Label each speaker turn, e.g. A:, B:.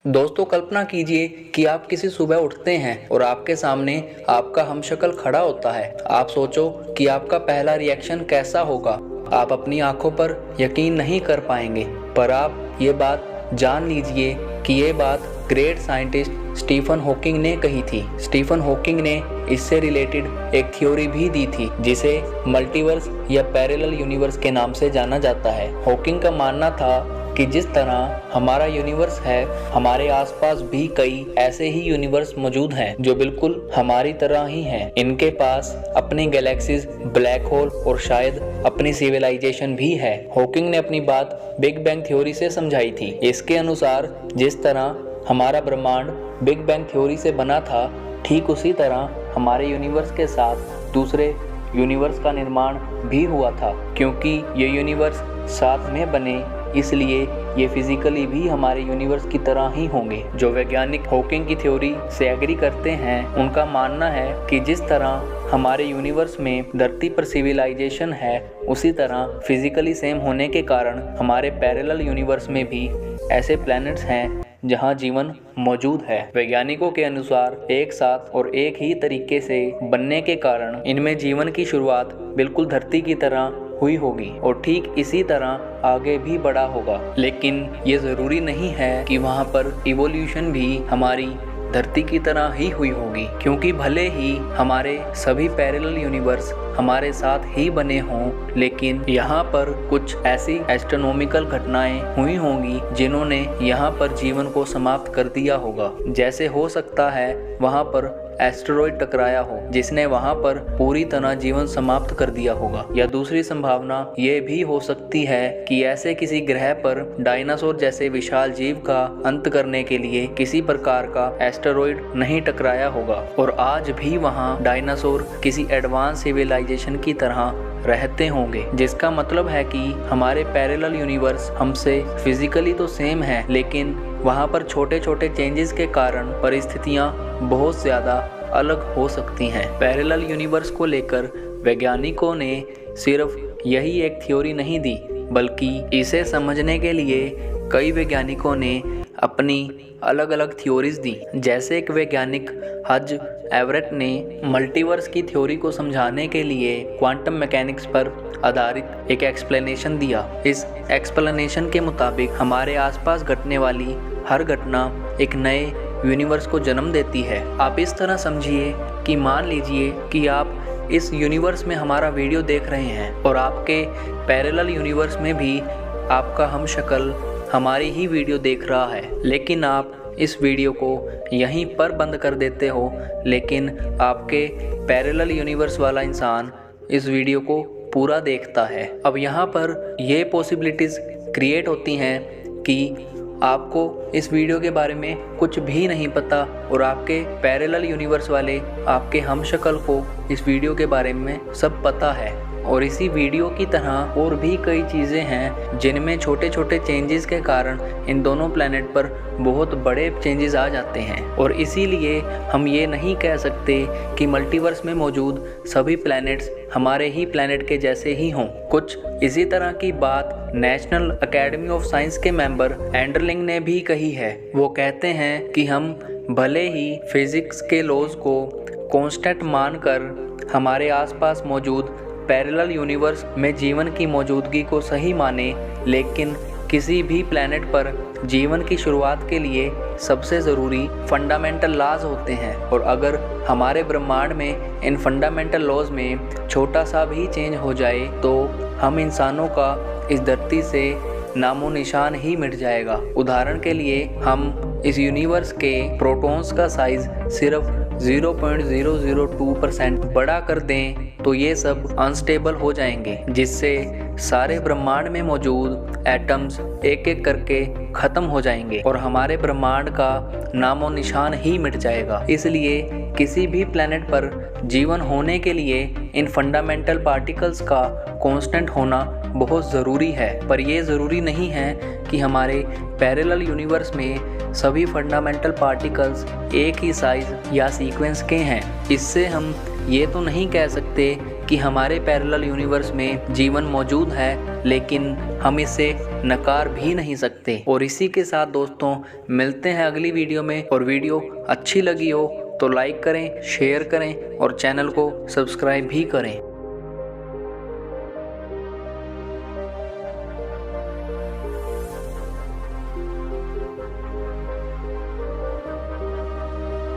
A: दोस्तों, कल्पना कीजिए कि आप किसी सुबह उठते हैं और आपके सामने आपका हमशक्ल खड़ा होता है। आप सोचो कि आपका पहला रिएक्शन कैसा होगा। आप अपनी आंखों पर यकीन नहीं कर पाएंगे। पर आप ये बात जान लीजिए कि ये बात ग्रेट साइंटिस्ट स्टीफन हॉकिंग ने कही थी। स्टीफन हॉकिंग ने इससे रिलेटेड एक थ्योरी भी दी थी जिसे मल्टीवर्स या पैरेलल यूनिवर्स के नाम से जाना जाता है। हॉकिंग का मानना था कि जिस तरह हमारा यूनिवर्स है, हमारे आसपास भी कई ऐसे ही यूनिवर्स मौजूद हैं जो बिल्कुल हमारी तरह ही हैं। इनके पास अपनी गैलेक्सीज, ब्लैक होल और शायद अपनी सिविलाइजेशन भी है। हॉकिंग ने अपनी बात बिग बैंग थ्योरी से समझाई थी। इसके अनुसार जिस तरह हमारा ब्रह्मांड बिग बैंग थ्योरी से बना था, ठीक उसी तरह हमारे यूनिवर्स के साथ दूसरे यूनिवर्स का निर्माण भी हुआ था। क्योंकि ये यूनिवर्स साथ में बने, इसलिए ये फिजिकली भी हमारे यूनिवर्स की तरह ही होंगे। जो वैज्ञानिक हॉकिंग की थ्योरी से एग्री करते हैं, उनका मानना है कि जिस तरह हमारे यूनिवर्स में धरती पर सिविलाइजेशन है, उसी तरह फिजिकली सेम होने के कारण हमारे पैरेलल यूनिवर्स में भी ऐसे प्लैनेट्स हैं जहां जीवन मौजूद है। वैज्ञानिकों के अनुसार एक साथ और एक ही तरीके से बनने के कारण इनमें जीवन की शुरुआत बिल्कुल धरती की तरह हुई होगी और ठीक इसी तरह आगे भी बढ़ा होगा। लेकिन ये ज़रूरी नहीं है कि वहाँ पर इवोल्यूशन भी हमारी धरती की तरह ही हुई होगी, क्योंकि भले ही हमारे सभी पैरेलल यूनिवर्स हमारे साथ ही बने हों, लेकिन यहाँ पर कुछ ऐसी एस्ट्रोनॉमिकल घटनाएं हुई होंगी जिन्होंने यहाँ पर जीवन को समाप्त कर दिया होगा। जैसे हो सकता है वहाँ पर एस्टेरॉयड टकराया हो जिसने वहां पर पूरी तरह जीवन समाप्त कर दिया होगा। या दूसरी संभावना ये भी हो सकती है कि ऐसे किसी ग्रह पर डायनासोर जैसे विशाल जीव का अंत करने के लिए किसी प्रकार का एस्टेरॉयड नहीं टकराया होगा और आज भी वहां डायनासोर किसी एडवांस सिविलाइजेशन की तरह रहते होंगे। जिसका मतलब है कि हमारे पैरेलल यूनिवर्स हमसे फिजिकली तो सेम है, लेकिन वहाँ पर छोटे छोटे चेंजेस के कारण परिस्थितियाँ बहुत ज़्यादा अलग हो सकती हैं। पैरेलल यूनिवर्स को लेकर वैज्ञानिकों ने सिर्फ यही एक थ्योरी नहीं दी, बल्कि इसे समझने के लिए कई वैज्ञानिकों ने अपनी अलग अलग थ्योरीज दी। जैसे एक वैज्ञानिक हज एवरेट ने मल्टीवर्स की थ्योरी को समझाने के लिए क्वांटम मैकेनिक्स पर आधारित एक एक्सप्लेनेशन दिया। इस एक्सप्लेनेशन के मुताबिक हमारे आसपास घटने वाली हर घटना एक नए यूनिवर्स को जन्म देती है। आप इस तरह समझिए कि मान लीजिए कि आप इस यूनिवर्स में हमारा वीडियो देख रहे हैं और आपके पैरेलल यूनिवर्स में भी आपका हमशक्ल हमारी ही वीडियो देख रहा है, लेकिन आप इस वीडियो को यहीं पर बंद कर देते हो, लेकिन आपके पैरेलल यूनिवर्स वाला इंसान इस वीडियो को पूरा देखता है। अब यहाँ पर ये पॉसिबिलिटीज़ क्रिएट होती हैं कि आपको इस वीडियो के बारे में कुछ भी नहीं पता और आपके पैरेलल यूनिवर्स वाले आपके हमशक्ल को इस वीडियो के बारे में सब पता है। और इसी वीडियो की तरह और भी कई चीज़ें हैं जिनमें छोटे छोटे चेंजेस के कारण इन दोनों प्लैनेट पर बहुत बड़े चेंजेस आ जाते हैं। और इसीलिए हम ये नहीं कह सकते कि मल्टीवर्स में मौजूद सभी प्लैनेट्स हमारे ही प्लैनेट के जैसे ही हों। कुछ इसी तरह की बात नेशनल एकेडमी ऑफ साइंस के मेंबर एंडरलिंग ने भी कही है। वो कहते हैं कि हम भले ही फिजिक्स के लॉज को कांस्टेंट मानकर हमारे आसपास मौजूद पैरेलल यूनिवर्स में जीवन की मौजूदगी को सही माने, लेकिन किसी भी प्लैनेट पर जीवन की शुरुआत के लिए सबसे ज़रूरी फंडामेंटल लॉज होते हैं। और अगर हमारे ब्रह्मांड में इन फंडामेंटल लॉज में छोटा सा भी चेंज हो जाए तो हम इंसानों का इस धरती से नामो निशान ही मिट जाएगा। उदाहरण के लिए हम इस यूनिवर्स के प्रोटॉन्स का साइज सिर्फ 0.002% बड़ा कर दें तो ये सब अनस्टेबल हो जाएंगे, जिससे सारे ब्रह्मांड में मौजूद एटम्स एक एक करके खत्म हो जाएंगे और हमारे ब्रह्मांड का नामो निशान ही मिट जाएगा। इसलिए किसी भी प्लैनेट पर जीवन होने के लिए इन फंडामेंटल पार्टिकल्स का कांस्टेंट होना बहुत ज़रूरी है। पर यह ज़रूरी नहीं है कि हमारे पैरेलल यूनिवर्स में सभी फंडामेंटल पार्टिकल्स एक ही साइज या सीक्वेंस के हैं। इससे हम ये तो नहीं कह सकते कि हमारे पैरेलल यूनिवर्स में जीवन मौजूद है, लेकिन हम इसे नकार भी नहीं सकते। और इसी के साथ दोस्तों मिलते हैं अगली वीडियो में, और वीडियो अच्छी लगी हो तो लाइक करें, शेयर करें और चैनल को सब्सक्राइब भी करें।